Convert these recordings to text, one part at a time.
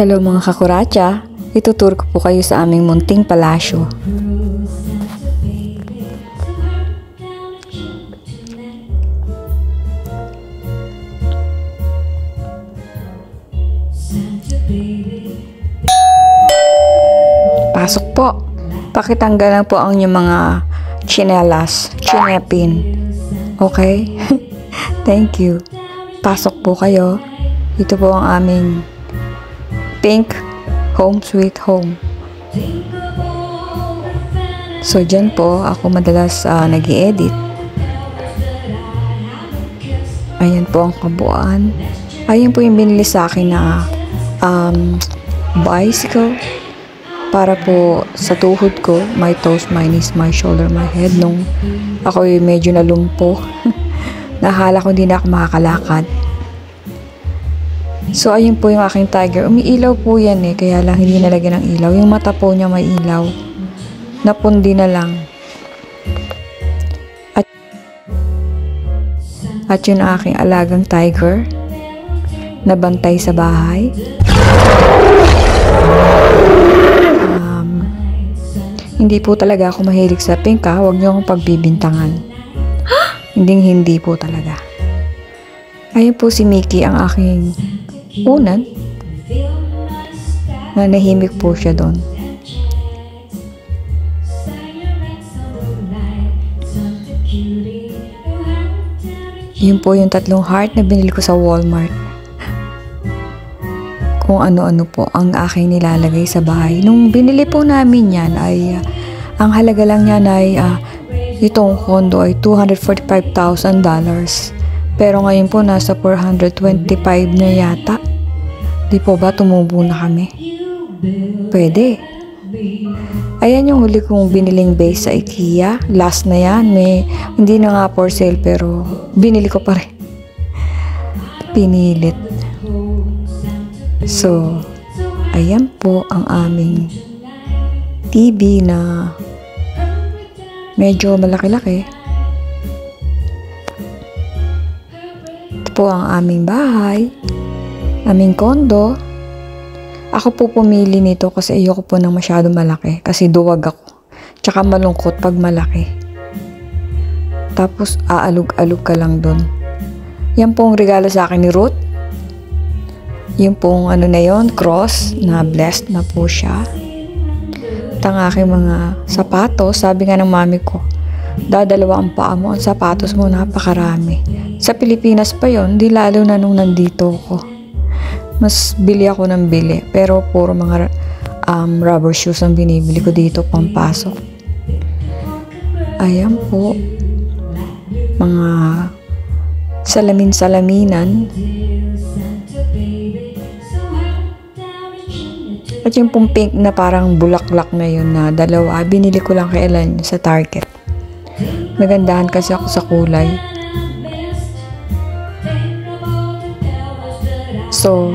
Hello mga kakuratsa, itutur ko po kayo sa aming munting palasyo. Pasok po. Pakitanggal lang po ang inyong mga chinelas, chinepin. Okay? Thank you. Pasok po kayo. Ito po ang aming Pink Home Sweet Home. So dyan po ako madalas nag-i-edit. Ayan po ang kabuuan. Ayan po yung binili sa akin na bicycle para po sa tuhod ko, my toes, my knees, my shoulder, my head. Nung ako medyo nalumpo, nahala ko hindi na ako makakalakad. So, ayun po yung aking tiger. Umiilaw po yan kaya lang hindi nalagyan ng ilaw. Yung mata po niya may ilaw. Napundi na lang. At yun ang aking alagang tiger. Nabantay sa bahay. Hindi po talaga ako mahilig sa pink Huwag niyo akong pagbibintangan. Hindi po talaga. Ayun po si Mickey, ang aking unan. Nanahimik po siya doon. Yun po yung 3 heart na binili ko sa Walmart. Kung ano-ano po ang aking nilalagay sa bahay. Nung binili po namin yan ay ang halaga lang niyan ay itong condo ay $245,000. Pero ngayon po nasa 425 na yata. Di po ba tumubo na kami? Pwede. Ayan yung huli kong biniling base sa IKEA. Last na yan. Hindi na nga for sale pero binili ko pa rin. Pinilit. So, ayan po ang aming TV na medyo malaki-laki. Po ang aming bahay, aming kondo. Ako po pumili nito kasi ayoko po ng masyado malaki kasi duwag ako. Tsaka malungkot pag malaki. Tapos aalog-alog ka lang dun. Yan pong regalo sa akin ni Ruth. Yung pong ano na yon, cross, na blessed na po siya. At ang aking mga sapatos, sabi nga ng mami ko, dadalawa ang paa mo, ang sapatos mo napakarami. Sa Pilipinas pa yon, di lalo na nung nandito ko. Mas bili ako ng bili, pero puro mga rubber shoes ang binibili ko dito pampasok. Ayan po, mga salamin-salaminan. At yung pong pink na parang bulaklak na yun na dalawa, binili ko lang kay Elan sa Target. Nagandahan kasi ako sa kulay. So,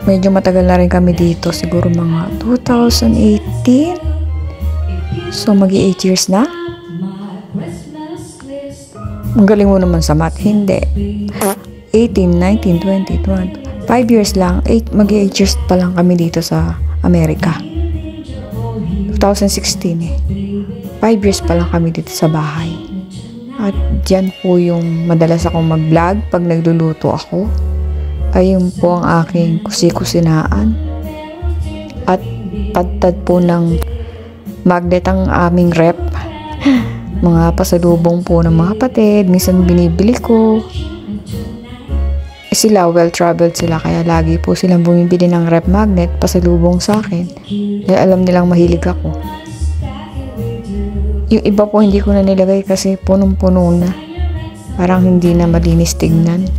medyo matagal na rin kami dito. Siguro mga 2018. So, mag-8 years na. Ang galing mo naman sa math. Hindi. 18, 19, 20, 21. 5 years lang. Mag-8 years pa lang kami dito sa Amerika. 2016 5 years pa lang kami dito sa bahay. At dyan po yung madalas akong mag-vlog pag nagluluto ako. Ayun po ang aking kusi-kusinaan. At padtad po ng magnet ang aming rep. Mga pasalubong po ng mga kapatid. Minsan binibili ko. Sila, well-traveled sila. Kaya lagi po silang bumibili ng rep magnet pasalubong sa akin. Dahil alam nilang mahilig ako. Yung iba po hindi ko na nilagay kasi punong-puno na. Parang hindi na malinis tignan.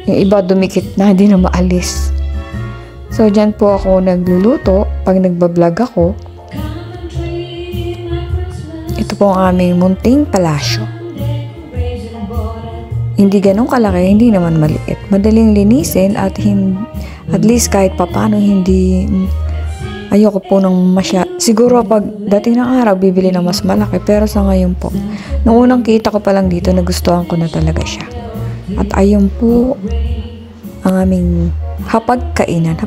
Yung iba dumikit na, hindi na maalis. So, dyan po ako nagluluto. Pag nagbablog ako, ito po ang aming munting palasyo. Hindi ganun kalaki, hindi naman maliit. Madaling linisin at At least kahit papano hindi, ayoko po ng siguro pag dating ng araw, bibili ng mas malaki. Pero sa ngayon po, nung unang kita ko pa lang dito, nagustuhan ko na talaga siya. At ayun po, ang aming hapagkainan.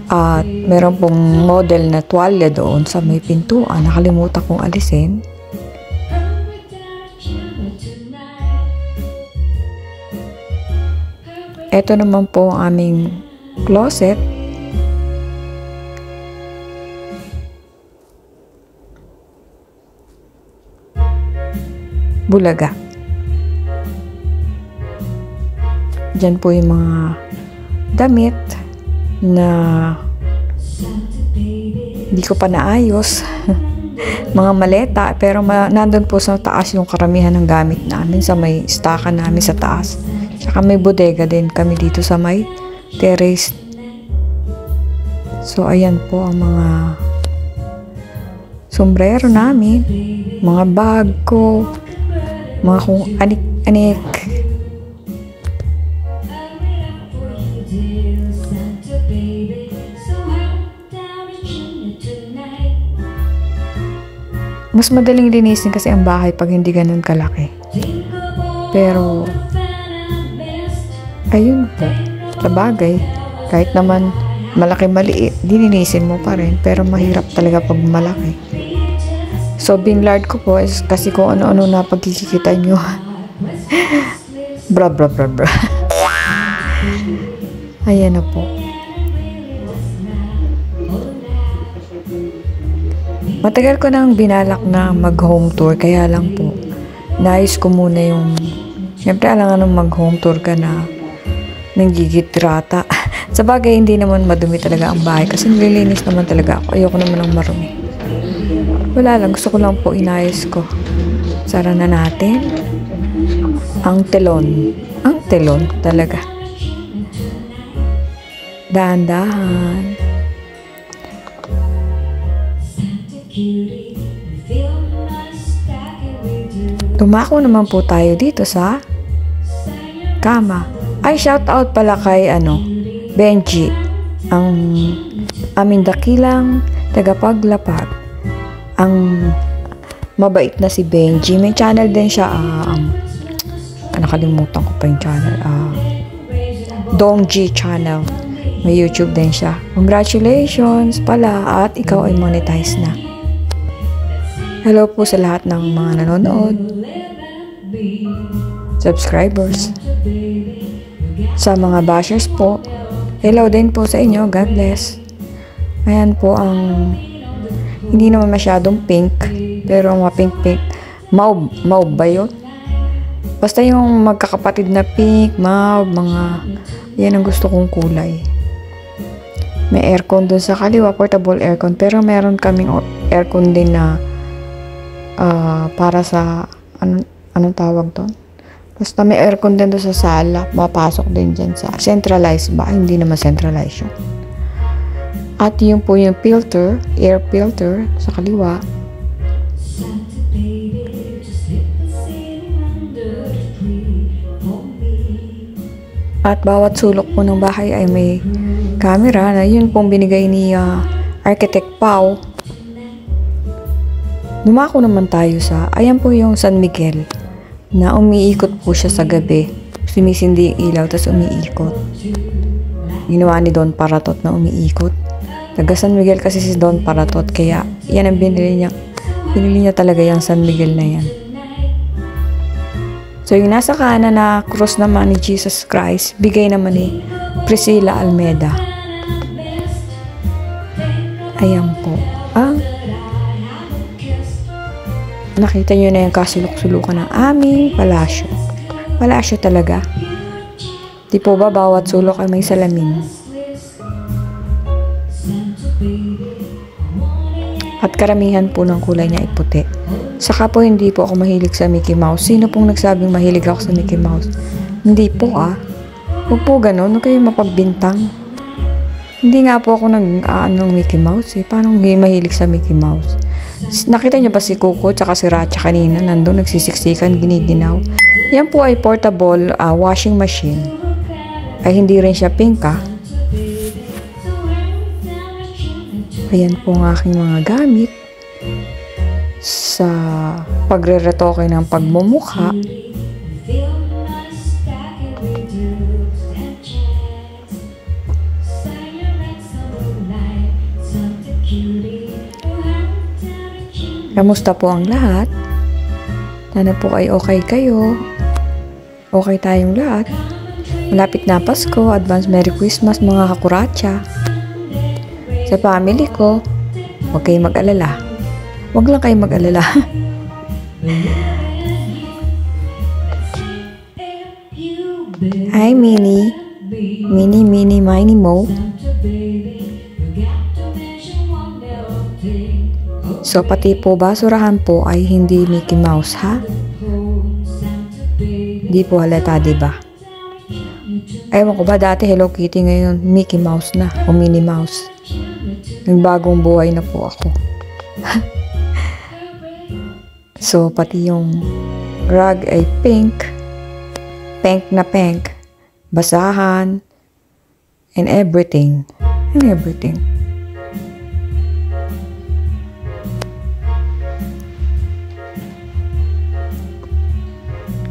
At meron pong model na tuwalya doon sa may pintuan. Nakalimutan kong alisin. Ito naman po ang aming closet. Bulaga. Diyan po yung mga damit na hindi ko pa naayos. Mga maleta, pero nandun po sa taas yung karamihan ng gamit namin sa may stakan namin sa taas. Tsaka may bodega din kami dito sa may terrace. So, ayan po ang mga sombrero namin, mga bag ko, mga kung anik-anik. Mas madaling linisin kasi ang bahay pag hindi ganun kalaki. Pero, ayun po, sa bagay, kahit naman malaki-maliit, dilinisin mo pa rin, pero mahirap talaga pag malaki. So, binlard ko po is kasi kung ano-ano na pagkikita nyo. Bra. Ayan na po. Matagal ko nang binalak na mag-home tour, kaya lang po, nais ko muna yung, syempre alangan nung mag-home tour ka na nanggigitrata. Sa bagay, hindi naman madumi talaga ang bahay kasi nililinis naman talaga ako. Ayoko naman ng marumi. Wala lang, gusto ko lang po inayos ko. Sara na natin. Ang telon. Ang telon talaga. Dahan-dahan. Tumako naman po tayo dito sa kama. Ay, shout out pala kay Benji, ang aming dakilang tagapaglapag. Ang mabait na si Benji. May channel din siya. Nakalimutan ko pa yung channel. Dongji channel. May YouTube din siya. Congratulations pala at ikaw ay monetize na. Hello po sa lahat ng mga nanonood, subscribers, sa mga bashers po. Hello din po sa inyo. God bless. Ayan po ang hindi naman masyadong pink, pero mga pink. Mauve ba yun? Basta yung magkakapatid na pink, mauve, yan ang gusto kong kulay. May aircon dun sa kaliwa, portable aircon, pero meron kaming aircon din na para sa anong tawag doon? Basta may aircon din doon sa sala, mapasok din dyan sa centralized ba? Hindi naman centralized yun. At yun po yung filter, air filter sa kaliwa. At bawat sulok po ng bahay ay may camera na yun pong binigay ni Architect Pau. Dumako naman tayo sa, ayan po yung San Miguel na umiikot po siya sa gabi. Sumisindi yung ilaw, tapos umiikot. Ginawa ni Don Paratot na umiikot. Taga San Miguel kasi si Don Paratot, kaya yan ang binili niya. Binili niya talaga yung San Miguel na yan. So yung nasa kanan na cross naman ni Jesus Christ, bigay naman ni Priscilla Almeida. Ayan po. Nakita nyo na yung kasulok-sulukan ng aming palasyo. Palasyo talaga. Di po ba bawat sulok ay may salamin? At karamihan po ng kulay niya ay puti. Saka po hindi po ako mahilig sa Mickey Mouse. Sino pong nagsabing mahilig ako sa Mickey Mouse? Hindi po Huwag po ganun. Huwag kayong mapagbintang. Hindi nga po ako nag-aanong Mickey Mouse Paano hindi mahilig sa Mickey Mouse? Nakita niyo ba si Coco tsaka si Racha kanina? Nandun nagsisiksikan, giniginaw. Yan po ay portable washing machine. Ay hindi rin siya pink Ayan po ang aking mga gamit sa pagre-retoke ng pagmumukha. Kamusta po ang lahat? Sana po ay okay kayo. Okay tayong lahat. Malapit na Pasko. Advance Merry Christmas mga kakuratsa. Sa family ko, huwag kayong mag-alala. Huwag lang kayong mag-alala. Hi, Minnie. Minnie, Mo. So, pati po basurahan po ay hindi Mickey Mouse, ha? Hindi po halata, diba? Ewan ko ba, dati Hello Kitty, ngayon Mickey Mouse na o Minnie Mouse. Nagbagong buhay na po ako. So, pati yung rug ay pink. Pink na pink. Basahan. And everything.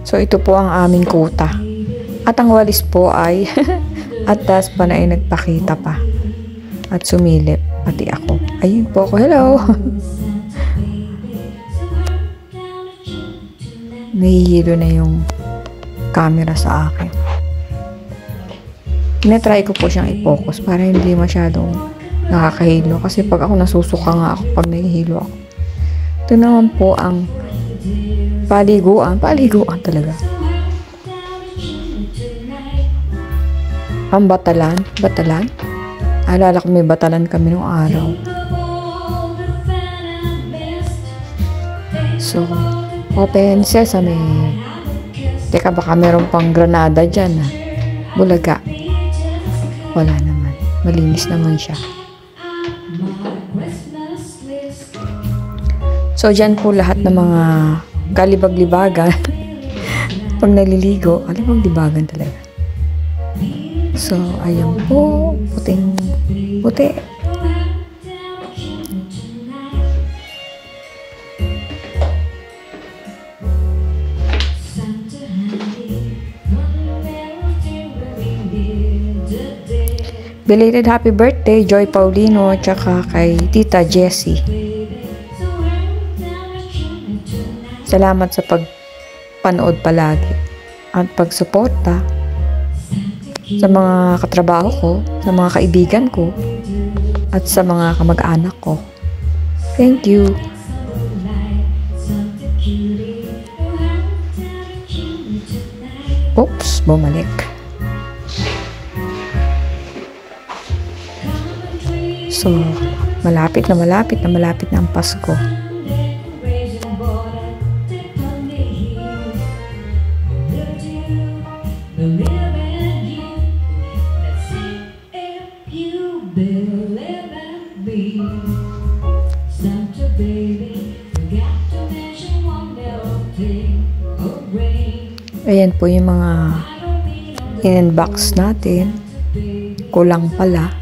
So, ito po ang aming kuta. At ang walis po ay at taas pa na ay nagpakita pa. At sumilip. Pati ako. Ayun po ako. Hello! Nahihilo na yung camera sa akin. Tinatry ko po siyang i-focus para hindi masyadong nakakahilo. Kasi pag ako nasusuka nga ako pag nahihilo ako. Ito naman po ang paliguan talaga. Ang batalan. Alala ko may batalan kami nung araw. So, open sesame. Teka, baka meron pang granada dyan, ha? Bulaga. Wala naman. Malinis naman siya. So, dyan po lahat ng mga kalibag-libagan. Pag naliligo, kalibag-libagan talaga. So, ayan po. Puti. Belated happy birthday, Joy Paulino, tsaka kay Tita Jessie. Salamat sa pagpanood palagi at pagsuporta sa mga katrabaho ko, sa mga kaibigan ko, at sa mga kamag-anak ko. Thank you. Oops, bumalik. So, malapit na ang Pasko. Ayan po yung mga in-box natin. Kulang pala.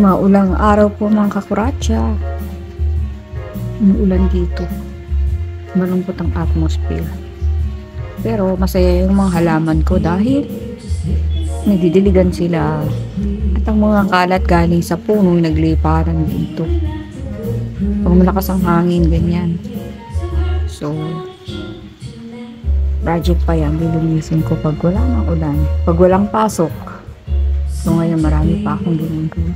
Maulang araw po mga kakuratsa. Umuulan dito. Malungkot ang atmosphere. Pero masaya yung mga halaman ko dahil nagdidiligan sila. At ang mga kalat galing sa punong nagliparan dito. Pag malakas ang hangin, ganyan. So, project pa yan. Lilinisin ko pag wala ng ulan. Pag walang pasok. So, ngayon marami pa akong ginagawa.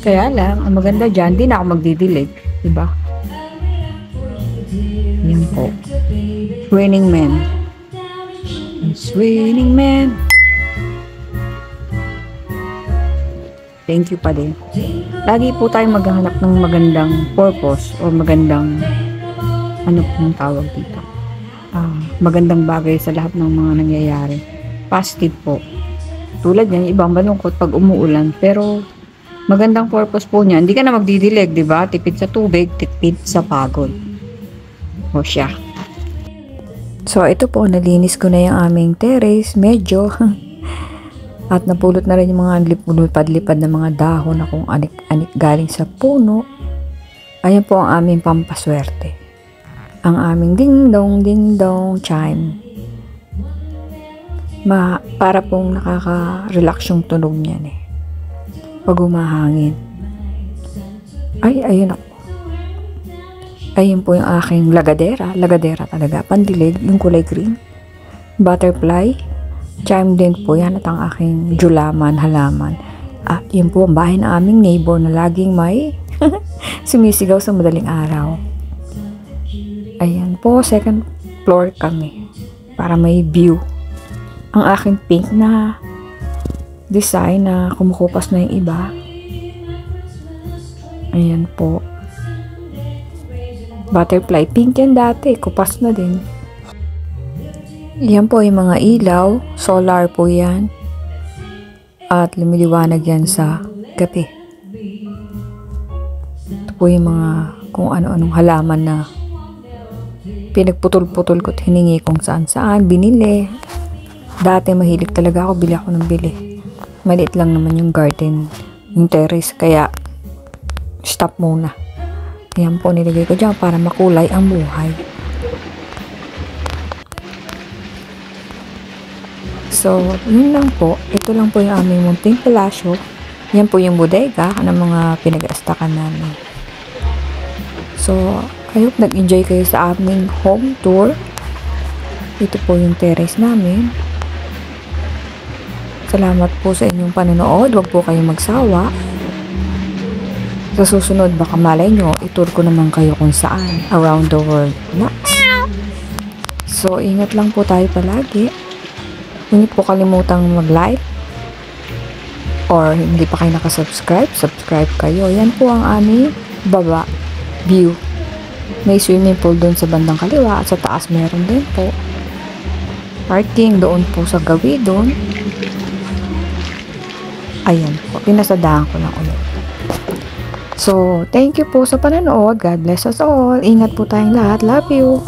Kaya lang, ang maganda dyan, di na ako magdidilig. Diba? Yan po. Raining Man. It's raining man. Thank you pa din. Lagi po tayong maghahanap ng magandang purpose o magandang ano pong tawag dito. Magandang bagay sa lahat ng mga nangyayari. Positive po. Tulad yan, ibang malungkot pag umuulan. Pero magandang purpose po niya. Hindi ka na magdidilig, di ba? Tipid sa tubig, tipid sa pagod. O siya. So, ito po, nalinis ko na yung aming terrace. Medyo. At napulot na rin yung mga lipad-lipad na mga dahon na kung anik-anik galing sa puno. Ayan po ang aming pampaswerte. Ang aming ding-dong chime. Para pong nakaka-relax yung tunog niyan eh. Pag umahangin. Ay, ayun ako. Ayun po yung aking lagadera. Lagadera talaga. Pandilig, yung kulay green. Butterfly. Chime din po yan at ang aking julaman, halaman. At yun po ang bahay na aming neighbor na laging may sumisigaw sa madaling araw. Ayan po, second floor kami. Para may view. Ang aking pink na design na kumukupas na yung iba. Ayan po. Butterfly pink yan dati. Kupas na din. Yan po yung mga ilaw. Solar po yan. At lumiliwanag yan sa gabi. Ito po yung mga kung ano-anong halaman na pinagputol-putol ko at hiningi kung saan-saan. Binili. Dati mahilig talaga ako. Bili ako ng bili. Maliit lang naman yung garden. Yung terrace. Kaya stop muna. Yan po nilagay ko dyan para makulay ang buhay. So, yun lang po. Ito lang po yung aming munting palasyo. Yan po yung bodega ng mga pinag-aastakan namin. So, I hope nag-enjoy kayo sa aming home tour. Ito po yung terrace namin. Salamat po sa inyong panonood. Huwag po kayong magsawa. Sa susunod, baka malay nyo, itour ko naman kayo kung saan. Around the world. Next. So, ingat lang po tayo palagi. Hindi po kalimutang mag-like. Or hindi pa kayo nakasubscribe, subscribe kayo. Yan po ang aming baba view. May swimming pool doon sa bandang kaliwa at sa taas meron din po. Parking doon po sa gawi doon. Ayan po, pinasadahan ko lang ulit. So, thank you po sa panonood. God bless us all. Ingat po tayong lahat. Love you.